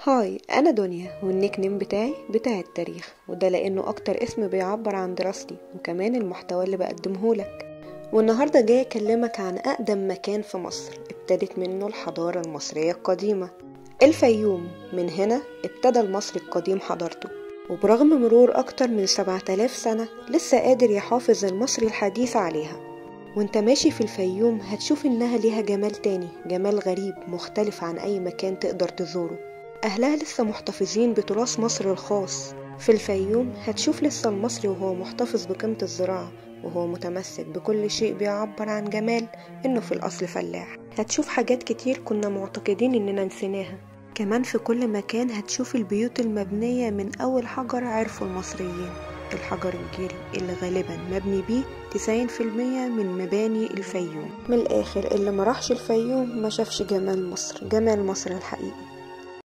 هاي، أنا دنيا والنيك نيم بتاعي بتاع التاريخ، وده لأنه أكتر اسم بيعبر عن دراستي وكمان المحتوى اللي بقدمهولك. والنهاردة جاي أكلمك عن أقدم مكان في مصر ابتدت منه الحضارة المصرية القديمة، الفيوم. من هنا ابتدى المصري القديم حضارته، وبرغم مرور أكتر من 7000 سنة لسه قادر يحافظ المصري الحديث عليها. وانت ماشي في الفيوم هتشوف إنها ليها جمال تاني، جمال غريب مختلف عن أي مكان تقدر تزوره. أهلها لسه محتفظين بتراث مصر الخاص. في الفيوم هتشوف لسه المصري وهو محتفظ بقيمة الزراعة، وهو متمسك بكل شيء بيعبر عن جمال إنه في الأصل فلاح. هتشوف حاجات كتير كنا معتقدين إننا نسيناها. كمان في كل مكان هتشوف البيوت المبنية من أول حجر عرفوا المصريين، الحجر الجيري اللي غالبا مبني بيه 90% من مباني الفيوم. من الآخر، اللي ما راحش الفيوم ما شافش جمال مصر، جمال مصر الحقيقي.